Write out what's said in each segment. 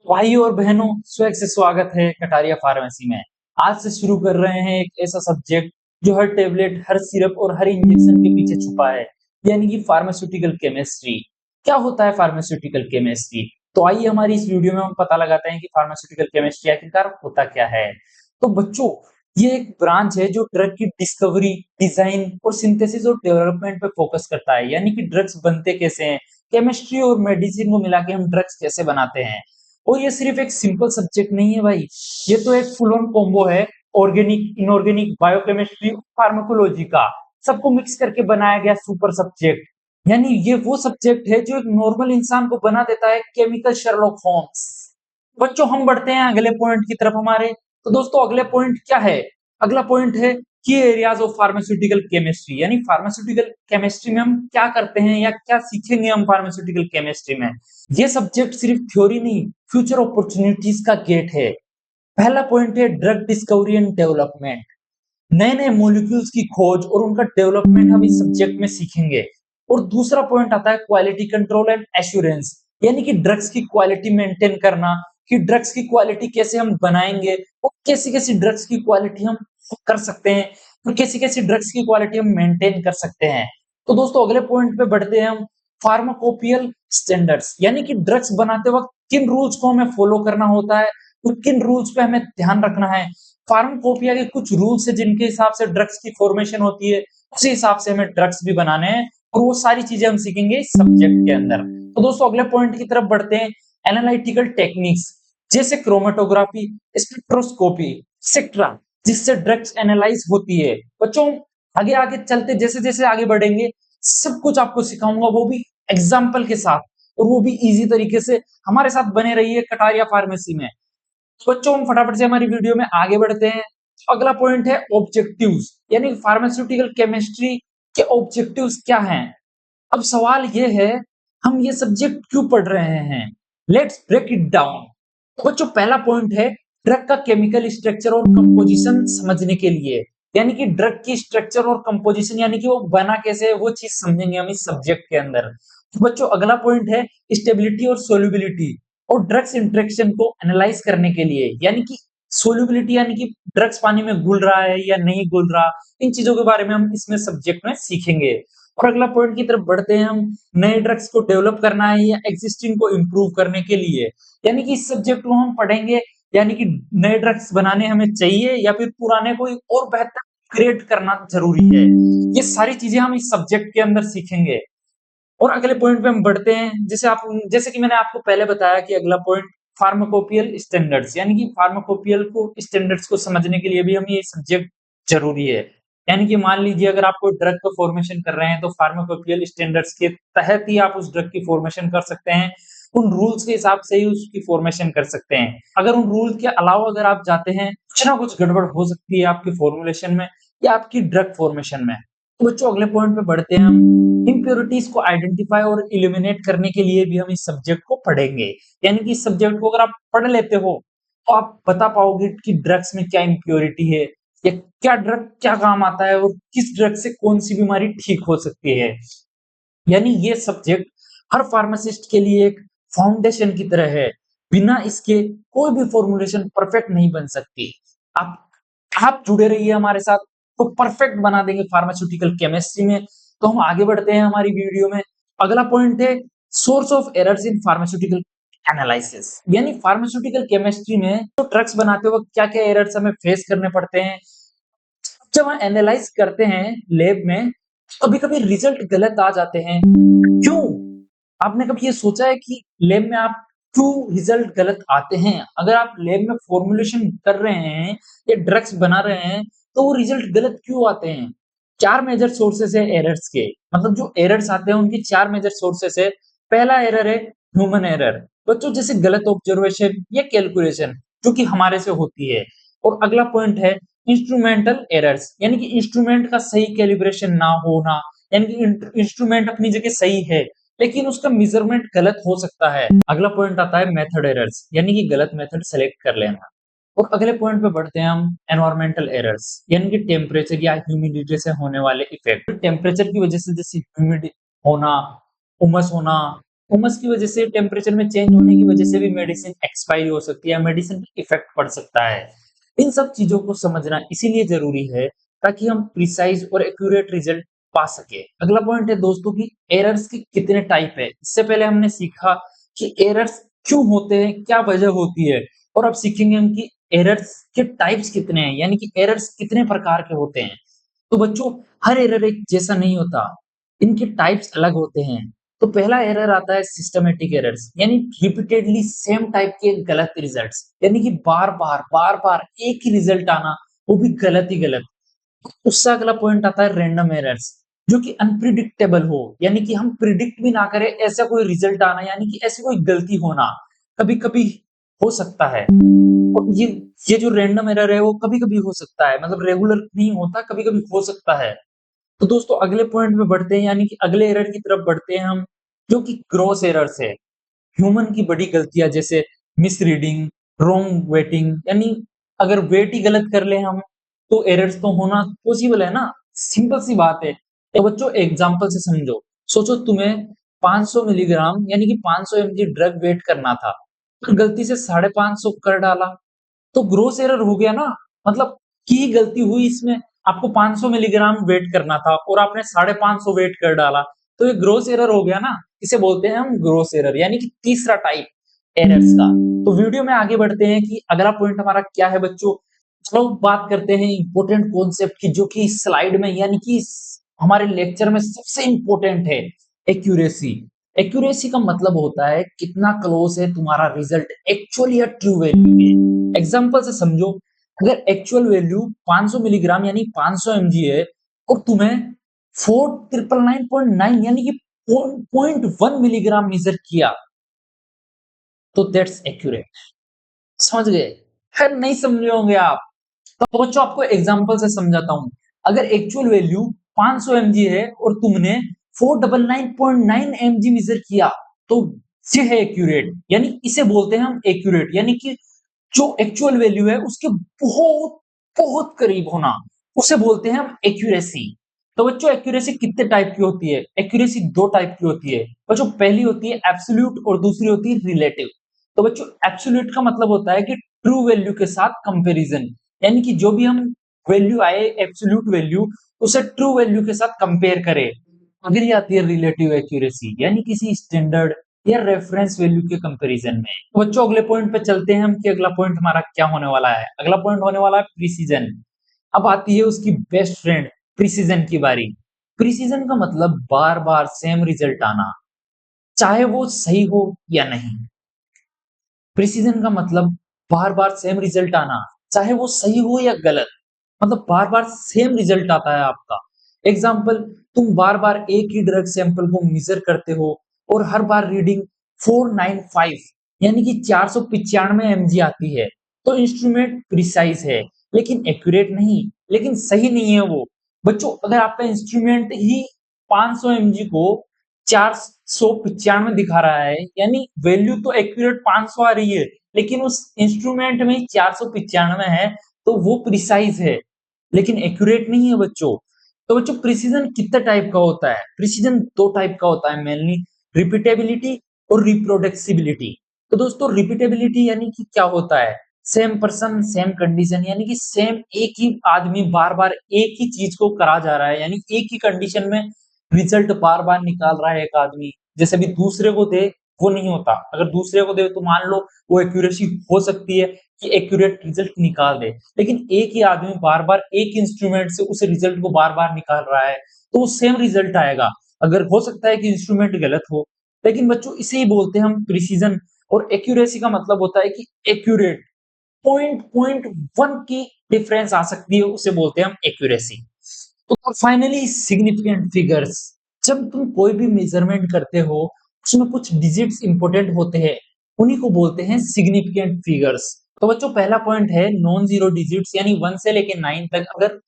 भाइयों और बहनों, स्वैग से स्वागत है कटारिया फार्मेसी में। आज से शुरू कर रहे हैं एक ऐसा सब्जेक्ट जो हर टेबलेट, हर सिरप और हर इंजेक्शन के पीछे छुपा है, यानी कि फार्मास्यूटिकल केमिस्ट्री। क्या होता है फार्मास्यूटिकल केमिस्ट्री? तो आइए हमारी इस वीडियो में हम पता लगाते हैं कि फार्मास्यूटिकल केमिस्ट्री आखिरकार होता क्या है। तो बच्चों, ये एक ब्रांच है जो ड्रग की डिस्कवरी, डिजाइन और सिंथेसिस और डेवलपमेंट पे फोकस करता है, यानी कि ड्रग्स बनते कैसे हैं, केमिस्ट्री और मेडिसिन को मिला के हम ड्रग्स कैसे बनाते हैं। और ये सिर्फ एक सिंपल सब्जेक्ट नहीं है भाई, ये तो एक फुल ऑन कॉम्बो है। ऑर्गेनिक, इनऑर्गेनिक, बायोकेमिस्ट्री, फार्माकोलॉजी का सबको मिक्स करके बनाया गया सुपर सब्जेक्ट। यानी ये वो सब्जेक्ट है जो एक नॉर्मल इंसान को बना देता है केमिकल शर्लॉक होम्स। बच्चों, हम बढ़ते हैं अगले पॉइंट की तरफ हमारे। तो दोस्तों, अगले पॉइंट क्या है? अगला पॉइंट है की एरियाज ऑफ फार्मास्यूटिकल केमिस्ट्री, यानी फार्मास्यूटिकल केमिस्ट्री में हम क्या करते हैं या क्या सीखेंगे हम फार्मास्यूटिकल केमिस्ट्री में। ये सब्जेक्ट सिर्फ थ्योरी नहीं, फ्यूचर अपॉर्चुनिटीज का गेट है। पहला पॉइंट है ड्रग डिस्कवरी एंड डेवलपमेंट। नए नए मॉलिक्यूल्स की खोज और उनका डेवलपमेंट हम इस सब्जेक्ट में सीखेंगे। और दूसरा पॉइंट आता है क्वालिटी कंट्रोल एंड एश्योरेंस, यानी कि ड्रग्स की क्वालिटी मेंटेन करना, कि ड्रग्स की क्वालिटी कैसे हम बनाएंगे और कैसी कैसी ड्रग्स की क्वालिटी हम कर सकते हैं और कैसी कैसी ड्रग्स की क्वालिटी हम मेंटेन कर सकते हैं। तो दोस्तों, अगले पॉइंट पे बढ़ते हैं हम। फार्माकोपियल स्टैंडर्ड्स, यानी कि ड्रग्स बनाते वक्त किन रूल्स को हमें फॉलो करना होता है और किन रूल्स पे हमें ध्यान रखना है। फार्माकोपिया के कुछ रूल्स है जिनके हिसाब से ड्रग्स की फॉर्मेशन होती है, उसी हिसाब से हमें ड्रग्स भी बनाने हैं और वो सारी चीजें हम सीखेंगे इस सब्जेक्ट के अंदर। तो दोस्तों, अगले पॉइंट की तरफ बढ़ते हैं। एनालिटिकल टेक्निक्स जैसे क्रोमेटोग्राफी, स्पेक्ट्रोस्कोपी, एक्सेट्रा, जिससे ड्रग्स एनालाइज होती है। बच्चों, आगे आगे चलते जैसे जैसे आगे बढ़ेंगे, सब कुछ आपको सिखाऊंगा, वो भी एग्जाम्पल के साथ, और वो भी इजी तरीके से। हमारे साथ बने रहिए कटारिया फार्मेसी में। तो बच्चों, हम फटाफट से हमारी वीडियो में आगे बढ़ते हैं। अगला पॉइंट है ऑब्जेक्टिव्स, यानी फार्मास्यूटिकल केमिस्ट्री के ऑब्जेक्टिव्स क्या हैं। अब सवाल ये है, हम ये सब्जेक्ट क्यों पढ़ रहे हैं? Let's break it down. तो बच्चों, पहला पॉइंट है ड्रग का केमिकल स्ट्रक्चर और कंपोजिशन समझने के लिए, यानी कि ड्रग की स्ट्रक्चर और कंपोजिशन, यानी कि वो बना कैसे है, वो चीज समझेंगे हम इस सब्जेक्ट के अंदर। तो बच्चों, अगला पॉइंट है स्टेबिलिटी और सोल्युबिलिटी, और ड्रग्स इंटरेक्शन को एनालाइज करने के लिए, यानी कि सोल्युबिलिटी, यानी कि ड्रग्स पानी में घुल रहा है या नहीं घुल रहा, इन चीजों के बारे में हम इसमें सब्जेक्ट में सीखेंगे। और अगला पॉइंट की तरफ बढ़ते हैं हम। नए ड्रग्स को डेवलप करना है या एक्जिस्टिंग को इम्प्रूव करने के लिए, यानी कि इस सब्जेक्ट को हम पढ़ेंगे, यानी कि नए ड्रग्स बनाने हमें चाहिए या फिर पुराने को और बेहतर क्रिएट करना जरूरी है। ये सारी चीजें हम इस सब्जेक्ट के अंदर सीखेंगे। और अगले पॉइंट पे हम बढ़ते हैं। जैसे कि मैंने आपको पहले बताया कि अगला पॉइंट फार्माकोपियल स्टैंडर्ड्स, यानी कि फार्माकोपियल को स्टैंडर्ड्स को समझने के लिए भी हम ये सब्जेक्ट जरूरी है। यानी कि मान लीजिए, अगर आप कोई ड्रग का फॉर्मेशन कर रहे हैं तो फार्माकोपियल स्टैंडर्ड्स के तहत ही आप उस ड्रग की फॉर्मेशन कर सकते हैं। उन रूल्स के हिसाब से ही उसकी फॉर्मेशन कर सकते हैं। अगर उन रूल के अलावा अगर आप जाते हैं, कुछ ना कुछ गड़बड़ हो सकती है आपकी फॉर्मुलेशन में या आपकी ड्रग फॉर्मेशन में। तो बच्चों, अगले पॉइंट पे बढ़ते हैं हम। इम्प्योरिटीज को आइडेंटिफाई और इलिमिनेट करने के लिए भी हम इस सब्जेक्ट को पढ़ेंगे। यानी कि इस सब्जेक्ट को अगर आप पढ़ लेते हो तो आप बता पाओगे कि ड्रग्स में क्या इम्प्योरिटी है, या क्या ड्रग क्या काम आता है और किस ड्रग से कौन सी बीमारी ठीक हो सकती है। यानी ये सब्जेक्ट हर फार्मासिस्ट के लिए एक फाउंडेशन की तरह है। बिना इसके कोई भी फॉर्मुलेशन परफेक्ट नहीं बन सकती। आप आप जुड़े रहिए हमारे साथ, तो परफेक्ट बना देंगे फार्मास्यूटिकल केमिस्ट्री में। तो हम आगे बढ़ते हैं हमारी वीडियो में। अगला पॉइंट है source of errors in pharmaceutical analysis, यानी फार्मास्यूटिकल केमिस्ट्री में तो ड्रग्स बनाते वक्त क्या क्या एरर्स हमें फेस करने पड़ते हैं। जब हम एनालाइज करते हैं लैब में, कभी कभी रिजल्ट गलत आ जाते हैं। क्यों? आपने कभी ये सोचा है कि लैब में आप क्यों रिजल्ट गलत आते हैं? अगर आप लैब में फॉर्मुलेशन कर रहे हैं या ड्रग्स बना रहे हैं, तो वो रिजल्ट गलत क्यों आते हैं? 4 मेजर सोर्सेस है एरर्स के। मतलब जो एरर्स आते हैं उनकी 4 मेजर सोर्सेस है। पहला एरर है ह्यूमन एरर। बच्चों, जैसे गलत ऑब्जर्वेशन या कैलकुलेशन जो कि हमारे से होती है। और अगला पॉइंट है इंस्ट्रूमेंटल एरर्स, यानी कि इंस्ट्रूमेंट का सही कैलिब्रेशन ना होना, यानी कि इंस्ट्रूमेंट अपनी जगह सही है लेकिन उसका मेजरमेंट गलत हो सकता है। अगला पॉइंट आता है मेथड एरर्स, यानी कि गलत मेथड सेलेक्ट कर लेना। और अगले पॉइंट पे बढ़ते हैं हम, एनवायरमेंटल एरर्स, यानी कि टेम्परेचर या ह्यूमिडिटी से होने वाले इफेक्ट। टेम्परेचर की वजह से जैसे ह्यूमिडिटी होना, उमस होना, उमस की वजह से, टेम्परेचर में चेंज होने की वजह से भी मेडिसिन एक्सपायरी हो सकती है, मेडिसिन पे इफेक्ट पड़ सकता है। इन सब चीजों को समझना इसीलिए जरूरी है ताकि हम प्रिसाइज और एक्यूरेट रिजल्ट पा सके। अगला पॉइंट है दोस्तों की एरर्स के कितने टाइप है। इससे पहले हमने सीखा कि एरर्स क्यों होते हैं, क्या वजह होती है, और अब सीखेंगे हम कि एरर्स के टाइप्स कितने हैं, यानी कि एरर्स कितने प्रकार के होते हैं। तो बच्चों, हर एरर एक जैसा नहीं होता, इनके टाइप्स अलग होते हैं। तो पहला एरर आता है सिस्टमैटिक एरर्स, यानी रिपीटेडली सेम टाइप के गलत रिजल्ट्स, यानी कि बार-बार एक ही रिजल्ट आना, वो भी गलत ही गलत। उससे अगला पॉइंट आता है रैंडम एरर्स, जो कि अनप्रिडिक्टेबल हो, यानी कि हम प्रिडिक्ट भी ना करें ऐसा कोई रिजल्ट आना, यानी कि ऐसी कोई गलती होना, कभी-कभी हो सकता है। और ये जो रैंडम एरर है वो कभी-कभी हो सकता है, मतलब रेगुलर नहीं होता, कभी-कभी हो सकता है। तो दोस्तों अगले पॉइंट में बढ़ते हैं, यानी कि अगले एरर की तरफ बढ़ते हैं हम, जो कि ग्रॉस एरर्स है। ह्यूमन की बड़ी गलतियाँ जैसे मिसरीडिंग, रॉन्ग वेटिंग, यानी अगर वेट ही गलत कर लें हम, तो एरर्स तो होना पॉसिबल है ना, सिंपल सी बात है। तो बच्चों एग्जांपल से समझो, सोचो तुम्हें 500 मिलीग्राम यानी कि 500 एमजी ड्रग वेट करना था, पर गलती से 550 कर डाला, तो ग्रॉस एरर हो गया ना, मतलब की गलती हुई इसमें, आपको 500 मिलीग्राम वेट करना था और आपने 550 वेट कर डाला, तो ये ग्रॉस एरर हो गया ना, इसे बोलते हैं हम ग्रॉस एरर, यानी कि तीसरा टाइप एरर्स का। तो वीडियो में आगे बढ़ते हैं कि अगला पॉइंट हमारा क्या है बच्चों। चलो बात करते हैं इंपॉर्टेंट कॉन्सेप्ट की, जो कि स्लाइड में यानी कि हमारे लेक्चर में सबसे इंपॉर्टेंट है, एक्यूरेसी। एक्यूरेसी का मतलब होता है कितना क्लोज है तुम्हारा रिजल्ट एक्चुअल या ट्रू वैल्यू के। एग्जांपल से समझो, अगर एक्चुअल वैल्यू 500 मिलीग्राम यानी 500 एमजी है और तुम्हें 4999.9 यानी कि 0.1 मिलीग्राम मेजर किया, तो दैट्स एक्यूरेट। समझ गए? खैर नहीं समझे होंगे आप, तो बच्चों आपको एग्जांपल से समझाता हूं। अगर एक्चुअल वैल्यू 500 एमजी है और तुमने 499.9 एमजी मेजर किया, तो ये है एक्यूरेट, यानी इसे बोलते हैं हम एक्यूरेट, यानी कि जो एक्चुअल वैल्यू है उसके बहुत बहुत करीब होना, उसे बोलते हैं हम एक्यूरेसी। तो बच्चों एक्यूरेसी कितने टाइप की होती है? एक्यूरेसी दो टाइप की होती है बच्चों, पहली होती है एब्सोल्यूट और दूसरी होती है रिलेटिव। तो बच्चों एब्सोल्यूट का मतलब होता है कि ट्रू वैल्यू के साथ कंपैरिजन, यानी कि जो भी हम वैल्यू आए एब्सोल्यूट वैल्यू, उसे ट्रू वैल्यू के साथ कंपेयर करें। अगर ये आती है रिलेटिव एक्यूरेसी, यानी किसी स्टैंडर्ड या रेफरेंस वैल्यू के कंपैरिजन में। तो बच्चों अगले पॉइंट पे चलते हैं हम कि अगला पॉइंट हमारा क्या होने वाला है। अगला पॉइंट होने वाला है प्रिसीजन। अब आती है उसकी बेस्ट फ्रेंड प्रिसीजन की बारी। प्रिसीजन का मतलब बार बार सेम रिजल्ट आना, चाहे वो सही हो या नहीं। प्रिसीजन का मतलब बार बार सेम रिजल्ट आना, चाहे वो सही हो या गलत, मतलब बार बार सेम रिजल्ट आता है आपका। एग्जाम्पल, तुम बार बार एक ही ड्रग सैंपल को मेजर करते हो और हर बार रीडिंग 495 यानी कि 495 एमजी आती है, तो इंस्ट्रूमेंट प्रिसाइज है लेकिन एक्यूरेट नहीं, लेकिन सही नहीं है वो। बच्चों अगर आपका इंस्ट्रूमेंट ही 500 एमजी को 495 दिखा रहा है, यानी वैल्यू तो एक्यूरेट 500 आ रही है, लेकिन उस इंस्ट्रूमेंट में 495 है, तो वो प्रिसाइज है लेकिन एक्यूरेट नहीं है बच्चों। तो बच्चों प्रिसीजन कितने टाइप का होता है? प्रिसीजन दो टाइप का होता है मेनली, रिपीटेबिलिटी और रिप्रोडक्सिबिलिटी। तो दोस्तों रिपीटेबिलिटी यानी कि क्या होता है? सेम पर्सन सेम कंडीशन, यानी कि सेम एक ही आदमी बार बार एक ही चीज को करा जा रहा है, यानी एक ही कंडीशन में रिजल्ट बार बार निकाल रहा है एक आदमी, जैसे भी दूसरे को दे वो नहीं होता। अगर दूसरे को दे तो मान लो वो एक्यूरेसी हो सकती है कि एक्यूरेट रिजल्ट निकाल दे, लेकिन एक ही आदमी बार बार एक इंस्ट्रूमेंट से उस रिजल्ट को बार बार निकाल रहा है, तो वो सेम रिजल्ट आएगा। अगर हो सकता है कि इंस्ट्रूमेंट गलत हो, लेकिन बच्चों इसे ही बोलते हैं हम प्रिसीजन। और एक्यूरेसी का मतलब होता है कि एक्यूरेट, पॉइंट पॉइंट वन की डिफरेंस आ सकती है, उसे बोलते हैं हम एक्यूरेसी। तो फाइनली सिग्निफिकेंट फिगर्स, जब तुम कोई भी मेजरमेंट करते हो उसमें कुछ डिजिट्स इंपॉर्टेंट होते हैं, उन्हीं को बोलते हैं सिग्निफिकेंट फिगर्स। तो बच्चों पहला पॉइंट है नॉन जीरो डिजिट्स, यानी 1 से लेके 9 तक अगर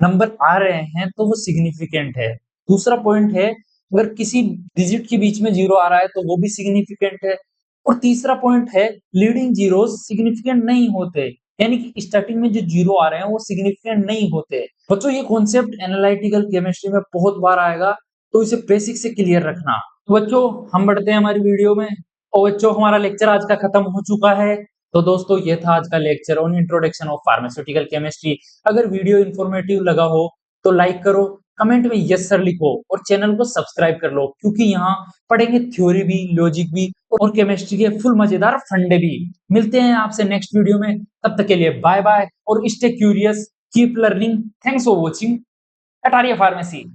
नंबर आ रहे हैं तो वो सिग्निफिकेंट है। दूसरा पॉइंट है अगर किसी डिजिट के बीच में जीरो आ रहा है तो वो भी सिग्निफिकेंट है। और तीसरा पॉइंट है लीडिंग जीरोस सिग्निफिकेंट नहीं होते, यानी कि स्टार्टिंग में जो जीरो आ रहे हैं वो सिग्निफिकेंट नहीं होते। बच्चों ये कॉन्सेप्ट एनालिटिकल केमिस्ट्री में बहुत बार आएगा, तो इसे बेसिक से क्लियर रखना। तो बच्चों हम बढ़ते हैं हमारी वीडियो में और बच्चों हमारा लेक्चर आज का खत्म हो चुका है। तो दोस्तों ये था आज का lecture on introduction of pharmaceutical chemistry. अगर वीडियो इन्फॉर्मेटिव लगा हो तो लाइक करो, कमेंट में यस सर लिखो और चैनल को सब्सक्राइब कर लो, क्योंकि यहाँ पढ़ेंगे थ्योरी भी, लॉजिक भी और केमिस्ट्री के फुल मजेदार फंडे भी। मिलते हैं आपसे नेक्स्ट वीडियो में, तब तक के लिए बाय बाय और stay curious, keep learning. Thanks for watching Kataria pharmacy.